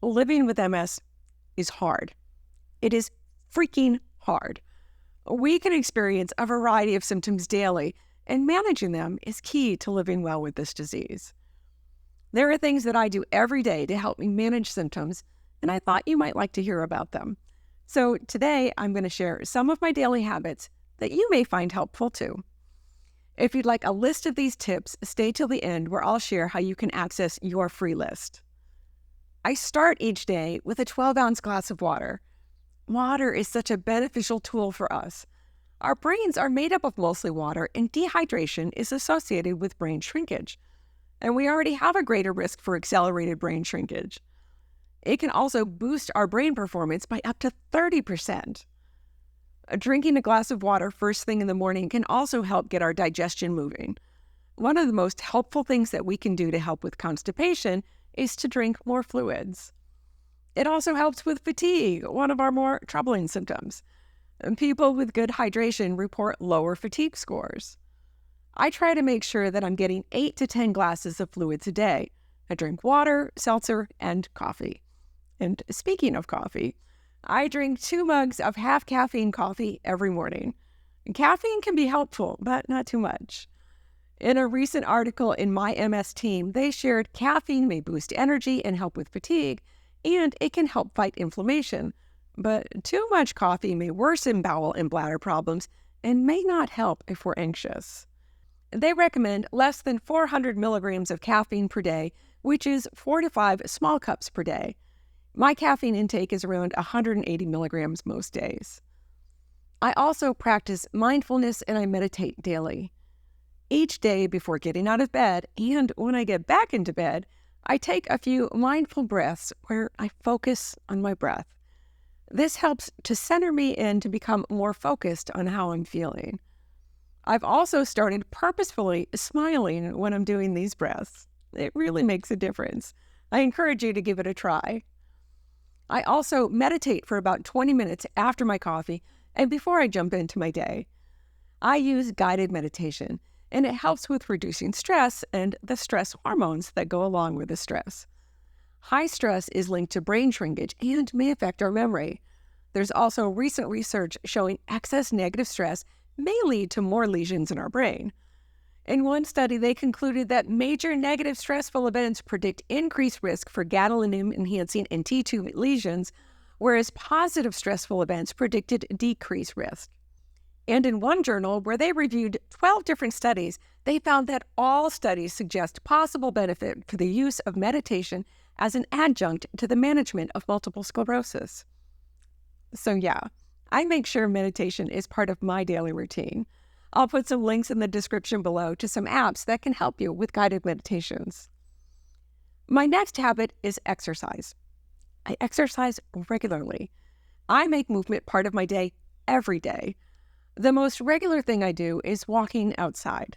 Living with MS is hard. It is freaking hard. We can experience a variety of symptoms daily, and managing them is key to living well with this disease. There are things that I do every day to help me manage symptoms, and I thought you might like to hear about them. So today, I'm going to share some of my daily habits that you may find helpful too. If you'd like a list of these tips, stay till the end where I'll share how you can access your free list. I start each day with a 12-ounce glass of water. Water is such a beneficial tool for us. Our brains are made up of mostly water, and dehydration is associated with brain shrinkage. And we already have a greater risk for accelerated brain shrinkage. It can also boost our brain performance by up to 30%. Drinking a glass of water first thing in the morning can also help get our digestion moving. One of the most helpful things that we can do to help with constipation is to drink more fluids. It also helps with fatigue, one of our more troubling symptoms. And people with good hydration report lower fatigue scores. I try to make sure that I'm getting 8 to 10 glasses of fluids a day. I drink water, seltzer, and coffee. And speaking of coffee, I drink 2 mugs of half caffeine coffee every morning. Caffeine can be helpful, but not too much. In a recent article in My MS Team, they shared caffeine may boost energy and help with fatigue, and it can help fight inflammation. But too much coffee may worsen bowel and bladder problems and may not help if we're anxious. They recommend less than 400 milligrams of caffeine per day, which is 4 to 5 small cups per day. My caffeine intake is around 180 milligrams most days. I also practice mindfulness and I meditate daily. Each day before getting out of bed and when I get back into bed, I take a few mindful breaths where I focus on my breath. This helps to center me and to become more focused on how I'm feeling. I've also started purposefully smiling when I'm doing these breaths. It really makes a difference. I encourage you to give it a try. I also meditate for about 20 minutes after my coffee and before I jump into my day. I use guided meditation, and it helps with reducing stress and the stress hormones that go along with the stress. High stress is linked to brain shrinkage and may affect our memory. There's also recent research showing excess negative stress may lead to more lesions in our brain. In one study, they concluded that major negative stressful events predict increased risk for gadolinium-enhancing and T2 lesions, whereas positive stressful events predicted decreased risk. And in one journal where they reviewed 12 different studies, they found that all studies suggest possible benefit for the use of meditation as an adjunct to the management of multiple sclerosis. So yeah, I make sure meditation is part of my daily routine. I'll put some links in the description below to some apps that can help you with guided meditations. My next habit is exercise. I exercise regularly. I make movement part of my day every day. The most regular thing I do is walking outside.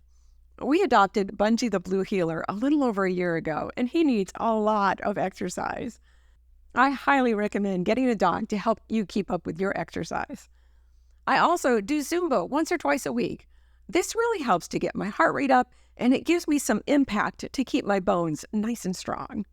We adopted Bungie the Blue Heeler a little over a year ago, and he needs a lot of exercise. I highly recommend getting a dog to help you keep up with your exercise. I also do Zumba once or twice a week. This really helps to get my heart rate up, and it gives me some impact to keep my bones nice and strong.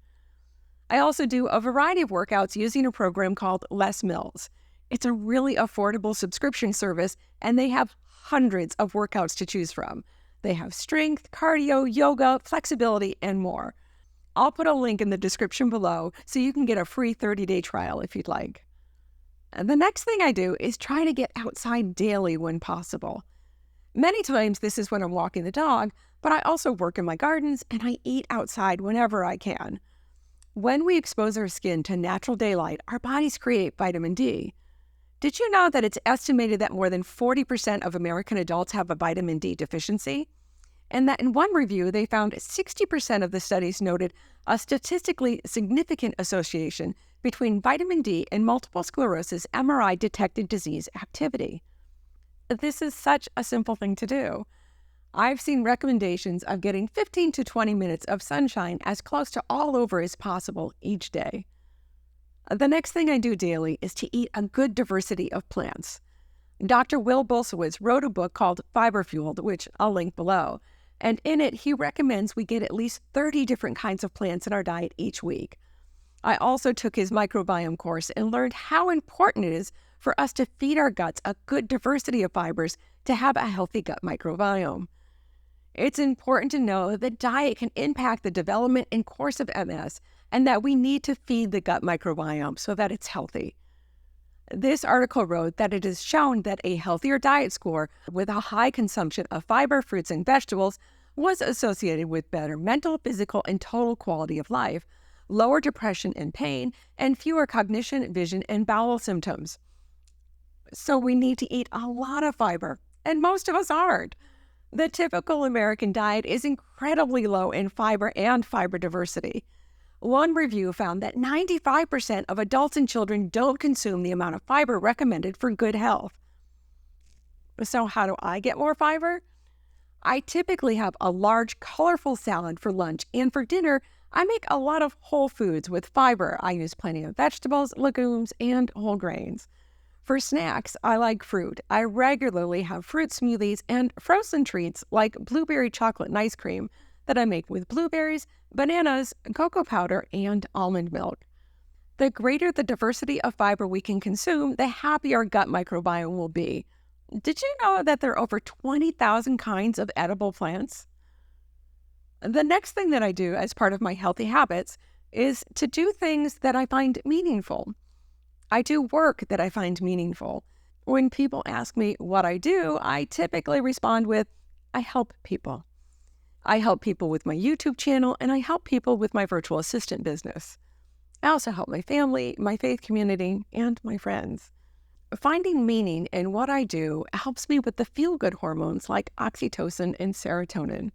I also do a variety of workouts using a program called Les Mills. It's a really affordable subscription service, and they have hundreds of workouts to choose from. They have strength, cardio, yoga, flexibility, and more. I'll put a link in the description below so you can get a free 30-day trial if you'd like. And the next thing I do is try to get outside daily when possible. Many times this is when I'm walking the dog, but I also work in my gardens and I eat outside whenever I can. When we expose our skin to natural daylight, our bodies create vitamin D. Did you know that it's estimated that more than 40% of American adults have a vitamin D deficiency? And that in one review, they found 60% of the studies noted a statistically significant association between vitamin D and multiple sclerosis MRI-detected disease activity. This is such a simple thing to do. I've seen recommendations of getting 15 to 20 minutes of sunshine as close to all over as possible each day. The next thing I do daily is to eat a good diversity of plants. Dr. Will Bulsiewicz wrote a book called Fiber Fueled, which I'll link below, and in it he recommends we get at least 30 different kinds of plants in our diet each week. I also took his microbiome course and learned how important it is for us to feed our guts a good diversity of fibers to have a healthy gut microbiome. It's important to know that diet can impact the development and course of MS, and that we need to feed the gut microbiome so that it's healthy. This article wrote that it is shown that a healthier diet score with a high consumption of fiber, fruits, and vegetables was associated with better mental, physical, and total quality of life, lower depression and pain, and fewer cognition, vision, and bowel symptoms. So we need to eat a lot of fiber, and most of us aren't. The typical American diet is incredibly low in fiber and fiber diversity. One review found that 95% of adults and children don't consume the amount of fiber recommended for good health. So how do I get more fiber? I typically have a large, colorful salad for lunch, and for dinner, I make a lot of whole foods with fiber. I use plenty of vegetables, legumes, and whole grains. For snacks, I like fruit. I regularly have fruit smoothies and frozen treats like blueberry chocolate and ice cream that I make with blueberries, bananas, cocoa powder, and almond milk. The greater the diversity of fiber we can consume, the happier our gut microbiome will be. Did you know that there are over 20,000 kinds of edible plants? The next thing that I do as part of my healthy habits is to do things that I find meaningful. I do work that I find meaningful. When people ask me what I do, I typically respond with, I help people. I help people with my YouTube channel, and I help people with my virtual assistant business. I also help my family, my faith community, and my friends. Finding meaning in what I do helps me with the feel-good hormones like oxytocin and serotonin.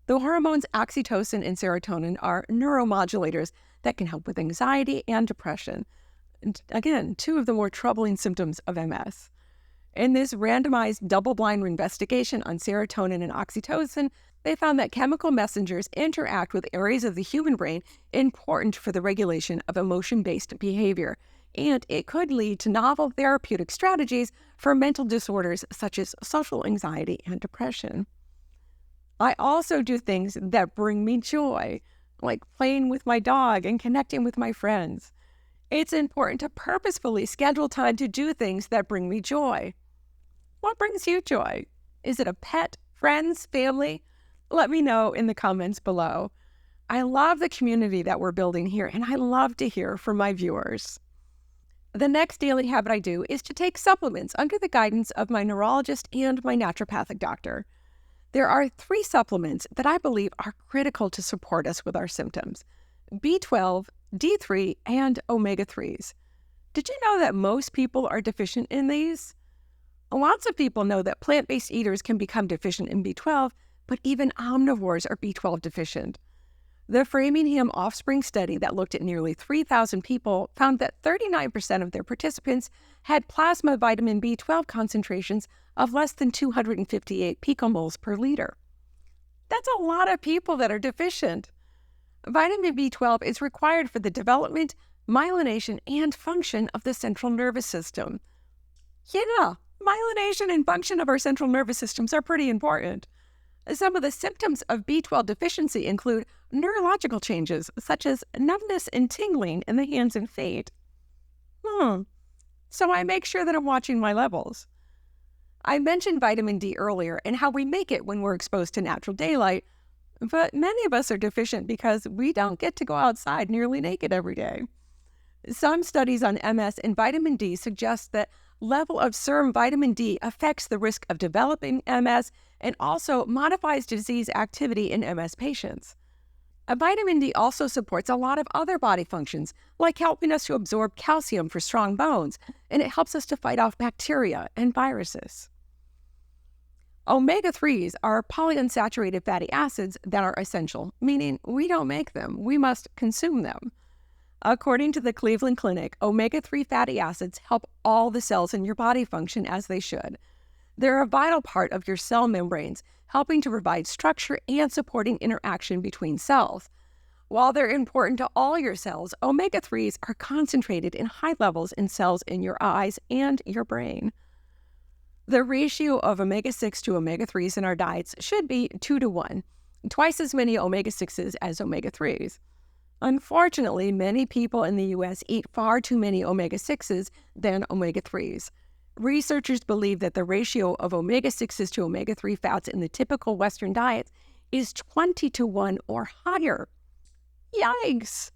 The hormones oxytocin and serotonin are neuromodulators that can help with anxiety and depression. And again, two of the more troubling symptoms of MS. In this randomized double-blind investigation on serotonin and oxytocin, they found that chemical messengers interact with areas of the human brain important for the regulation of emotion-based behavior, and it could lead to novel therapeutic strategies for mental disorders such as social anxiety and depression. I also do things that bring me joy, like playing with my dog and connecting with my friends. It's important to purposefully schedule time to do things that bring me joy. What brings you joy? Is it a pet, friends, family? Let me know in the comments below. I love the community that we're building here, and I love to hear from my viewers. The next daily habit I do is to take supplements under the guidance of my neurologist and my naturopathic doctor. There are 3 supplements that I believe are critical to support us with our symptoms: B12, D3, and omega-3s. Did you know that most people are deficient in these? Lots of people know that plant-based eaters can become deficient in B12, but even omnivores are B12 deficient. The Framingham Offspring study that looked at nearly 3,000 people found that 39% of their participants had plasma vitamin B12 concentrations of less than 258 picomoles per liter. That's a lot of people that are deficient. Vitamin B12 is required for the development, myelination, and function of the central nervous system. Yeah, myelination and function of our central nervous systems are pretty important. Some of the symptoms of B12 deficiency include neurological changes, such as numbness and tingling in the hands and feet. So I make sure that I'm watching my levels. I mentioned vitamin D earlier and how we make it when we're exposed to natural daylight, but many of us are deficient because we don't get to go outside nearly naked every day. Some studies on MS and vitamin D suggest that level of serum vitamin D affects the risk of developing MS and also modifies disease activity in MS patients. Vitamin D also supports a lot of other body functions, like helping us to absorb calcium for strong bones, and it helps us to fight off bacteria and viruses. Omega-3s are polyunsaturated fatty acids that are essential, meaning we don't make them, we must consume them. According to the Cleveland Clinic, omega-3 fatty acids help all the cells in your body function as they should. They're a vital part of your cell membranes, helping to provide structure and supporting interaction between cells. While they're important to all your cells, omega-3s are concentrated in high levels in cells in your eyes and your brain. The ratio of omega-6 to omega-3s in our diets should be 2 to 1, twice as many omega-6s as omega-3s. Unfortunately, many people in the US eat far too many omega-6s than omega-3s. Researchers believe that the ratio of omega-6s to omega-3 fats in the typical Western diet is 20 to 1 or higher. Yikes!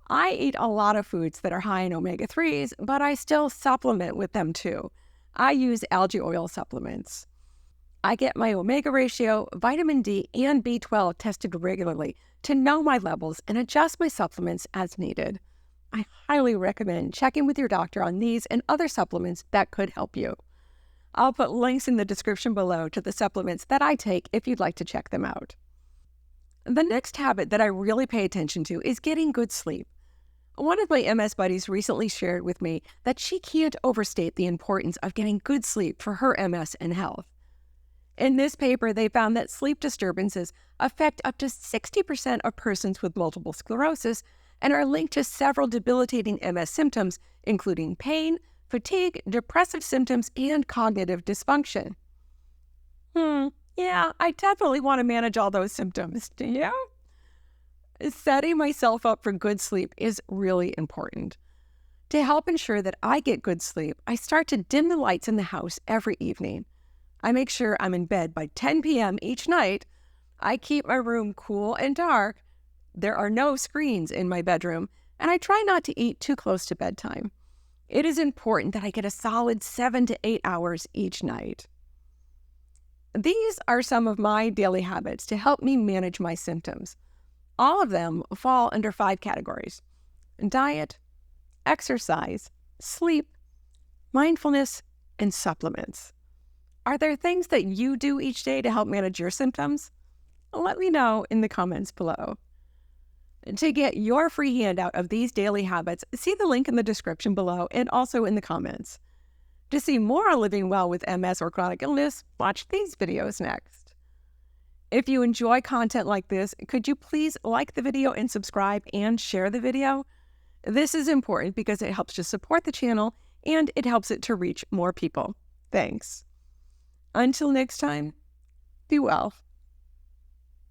I eat a lot of foods that are high in omega-3s, but I still supplement with them too. I use algae oil supplements. I get my omega ratio, vitamin D, and B12 tested regularly to know my levels and adjust my supplements as needed. I highly recommend checking with your doctor on these and other supplements that could help you. I'll put links in the description below to the supplements that I take if you'd like to check them out. The next habit that I really pay attention to is getting good sleep. One of my MS buddies recently shared with me that she can't overstate the importance of getting good sleep for her MS and health. In this paper, they found that sleep disturbances affect up to 60% of persons with multiple sclerosis and are linked to several debilitating MS symptoms, including pain, fatigue, depressive symptoms, and cognitive dysfunction. Yeah, I definitely want to manage all those symptoms, do you? Setting myself up for good sleep is really important. To help ensure that I get good sleep, I start to dim the lights in the house every evening. I make sure I'm in bed by 10 p.m. each night. I keep my room cool and dark. There are no screens in my bedroom, and I try not to eat too close to bedtime. It is important that I get a solid 7 to 8 hours each night. These are some of my daily habits to help me manage my symptoms. All of them fall under 5 categories: diet, exercise, sleep, mindfulness, and supplements. Are there things that you do each day to help manage your symptoms? Let me know in the comments below. To get your free handout of these daily habits, see the link in the description below and also in the comments. To see more on living well with MS or chronic illness, watch these videos next. If you enjoy content like this, could you please like the video and subscribe and share the video? This is important because it helps to support the channel and it helps it to reach more people. Thanks. Until next time, be well.